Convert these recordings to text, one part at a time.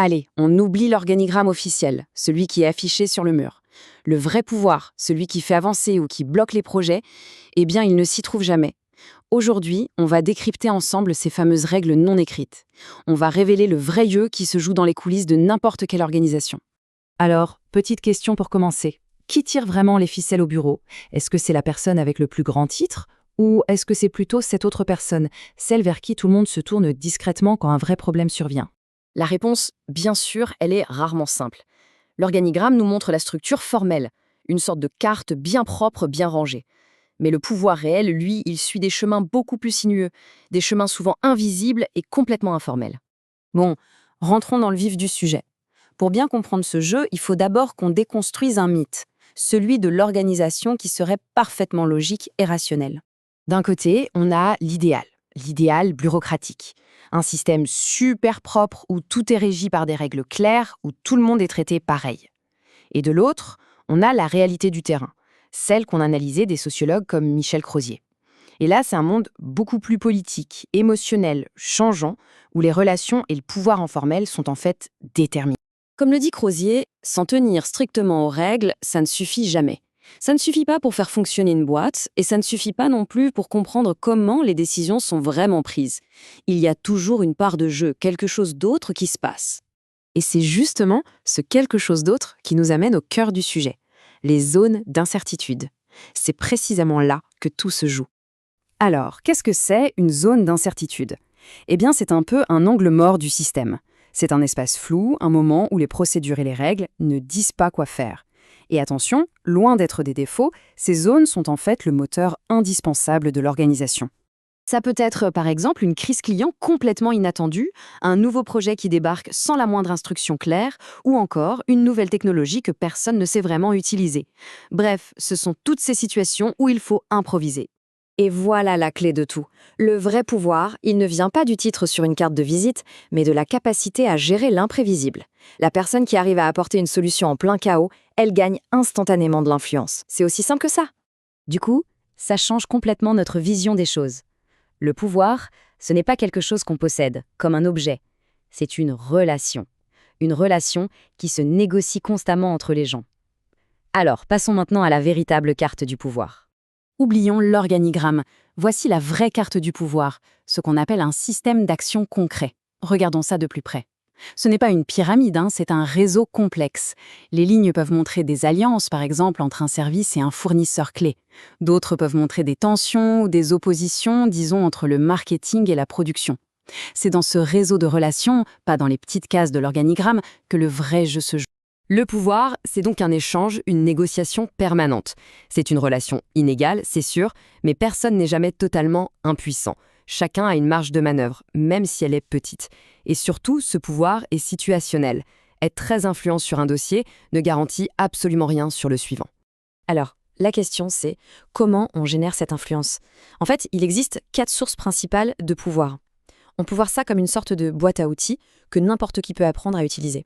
Allez, on oublie l'organigramme officiel, celui qui est affiché sur le mur. Le vrai pouvoir, celui qui fait avancer ou qui bloque les projets, eh bien, il ne s'y trouve jamais. Aujourd'hui, on va décrypter ensemble ces fameuses règles non écrites. On va révéler le vrai jeu qui se joue dans les coulisses de n'importe quelle organisation. Alors, petite question pour commencer. Qui tire vraiment les ficelles au bureau? Est-ce que c'est la personne avec le plus grand titre? Ou est-ce que c'est plutôt cette autre personne, celle vers qui tout le monde se tourne discrètement quand un vrai problème survient? La réponse, bien sûr, elle est rarement simple. L'organigramme nous montre la structure formelle, une sorte de carte bien propre, bien rangée. Mais le pouvoir réel, lui, il suit des chemins beaucoup plus sinueux, des chemins souvent invisibles et complètement informels. Bon, rentrons dans le vif du sujet. Pour bien comprendre ce jeu, il faut d'abord qu'on déconstruise un mythe, celui de l'organisation qui serait parfaitement logique et rationnel. D'un côté, on a l'idéal bureaucratique. Un système super propre où tout est régi par des règles claires, où tout le monde est traité pareil. Et de l'autre, on a la réalité du terrain, celle qu'ont analysée des sociologues comme Michel Crozier. Et là, c'est un monde beaucoup plus politique, émotionnel, changeant, où les relations et le pouvoir informel sont en fait déterminés. Comme le dit Crozier, s'en tenir strictement aux règles, ça ne suffit jamais. Ça ne suffit pas pour faire fonctionner une boîte, et ça ne suffit pas non plus pour comprendre comment les décisions sont vraiment prises. Il y a toujours une part de jeu, quelque chose d'autre qui se passe. Et c'est justement ce quelque chose d'autre qui nous amène au cœur du sujet, les zones d'incertitude. C'est précisément là que tout se joue. Alors, qu'est-ce que c'est une zone d'incertitude? Eh bien, c'est un peu un angle mort du système. C'est un espace flou, un moment où les procédures et les règles ne disent pas quoi faire. Et attention, loin d'être des défauts, ces zones sont en fait le moteur indispensable de l'organisation. Ça peut être par exemple une crise client complètement inattendue, un nouveau projet qui débarque sans la moindre instruction claire, ou encore une nouvelle technologie que personne ne sait vraiment utiliser. Bref, ce sont toutes ces situations où il faut improviser. Et voilà la clé de tout. Le vrai pouvoir, il ne vient pas du titre sur une carte de visite, mais de la capacité à gérer l'imprévisible. La personne qui arrive à apporter une solution en plein chaos, elle gagne instantanément de l'influence. C'est aussi simple que ça. Du coup, ça change complètement notre vision des choses. Le pouvoir, ce n'est pas quelque chose qu'on possède, comme un objet. C'est une relation. Une relation qui se négocie constamment entre les gens. Alors, passons maintenant à la véritable carte du pouvoir. Oublions l'organigramme. Voici la vraie carte du pouvoir, ce qu'on appelle un système d'action concret. Regardons ça de plus près. Ce n'est pas une pyramide, c'est un réseau complexe. Les lignes peuvent montrer des alliances, par exemple, entre un service et un fournisseur clé. D'autres peuvent montrer des tensions ou des oppositions, disons, entre le marketing et la production. C'est dans ce réseau de relations, pas dans les petites cases de l'organigramme, que le vrai jeu se joue. Le pouvoir, c'est donc un échange, une négociation permanente. C'est une relation inégale, c'est sûr, mais personne n'est jamais totalement impuissant. Chacun a une marge de manœuvre, même si elle est petite. Et surtout, ce pouvoir est situationnel. Être très influent sur un dossier ne garantit absolument rien sur le suivant. Alors, la question c'est, comment on génère cette influence? En fait, il existe 4 sources principales de pouvoir. On peut voir ça comme une sorte de boîte à outils que n'importe qui peut apprendre à utiliser.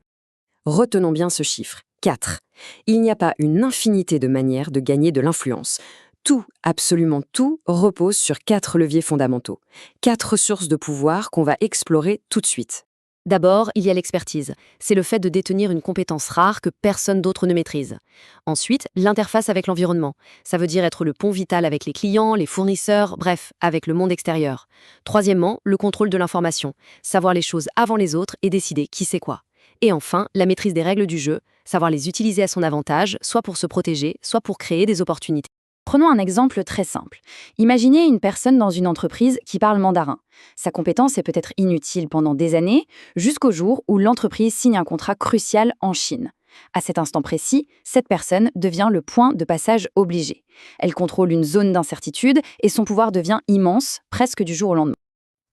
Retenons bien ce chiffre, 4. Il n'y a pas une infinité de manières de gagner de l'influence. Tout, absolument tout, repose sur 4 leviers fondamentaux. 4 sources de pouvoir qu'on va explorer tout de suite. D'abord, il y a l'expertise. C'est le fait de détenir une compétence rare que personne d'autre ne maîtrise. Ensuite, l'interface avec l'environnement. Ça veut dire être le pont vital avec les clients, les fournisseurs, bref, avec le monde extérieur. Troisièmement, le contrôle de l'information. Savoir les choses avant les autres et décider qui sait quoi. Et enfin, la maîtrise des règles du jeu, savoir les utiliser à son avantage, soit pour se protéger, soit pour créer des opportunités. Prenons un exemple très simple. Imaginez une personne dans une entreprise qui parle mandarin. Sa compétence est peut-être inutile pendant des années, jusqu'au jour où l'entreprise signe un contrat crucial en Chine. À cet instant précis, cette personne devient le point de passage obligé. Elle contrôle une zone d'incertitude et son pouvoir devient immense, presque du jour au lendemain.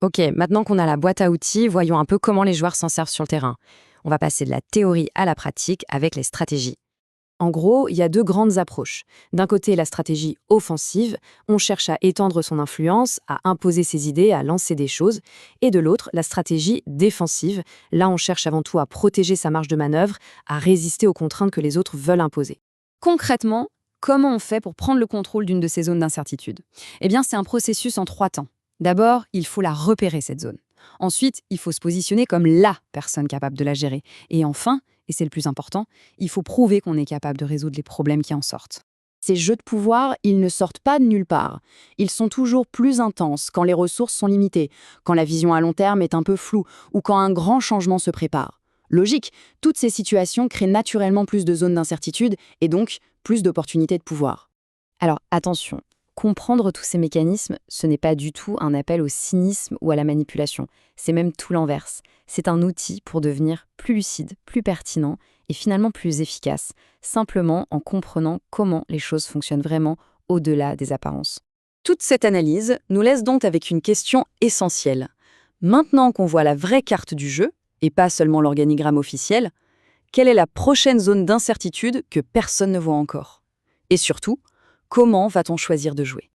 Ok, maintenant qu'on a la boîte à outils, voyons un peu comment les joueurs s'en servent sur le terrain. On va passer de la théorie à la pratique avec les stratégies. En gros, il y a 2 grandes approches. D'un côté, la stratégie offensive, on cherche à étendre son influence, à imposer ses idées, à lancer des choses. Et de l'autre, la stratégie défensive, là on cherche avant tout à protéger sa marge de manœuvre, à résister aux contraintes que les autres veulent imposer. Concrètement, comment on fait pour prendre le contrôle d'une de ces zones d'incertitude? Eh bien, c'est un processus en 3 temps. D'abord, il faut la repérer, cette zone. Ensuite, il faut se positionner comme la personne capable de la gérer. Et enfin, et c'est le plus important, il faut prouver qu'on est capable de résoudre les problèmes qui en sortent. Ces jeux de pouvoir, ils ne sortent pas de nulle part. Ils sont toujours plus intenses quand les ressources sont limitées, quand la vision à long terme est un peu floue ou quand un grand changement se prépare. Logique, toutes ces situations créent naturellement plus de zones d'incertitude et donc plus d'opportunités de pouvoir. Alors attention, comprendre tous ces mécanismes, ce n'est pas du tout un appel au cynisme ou à la manipulation. C'est même tout l'inverse. C'est un outil pour devenir plus lucide, plus pertinent et finalement plus efficace, simplement en comprenant comment les choses fonctionnent vraiment au-delà des apparences. Toute cette analyse nous laisse donc avec une question essentielle. Maintenant qu'on voit la vraie carte du jeu, et pas seulement l'organigramme officiel, quelle est la prochaine zone d'incertitude que personne ne voit encore? Et surtout, comment va-t-on choisir de jouer?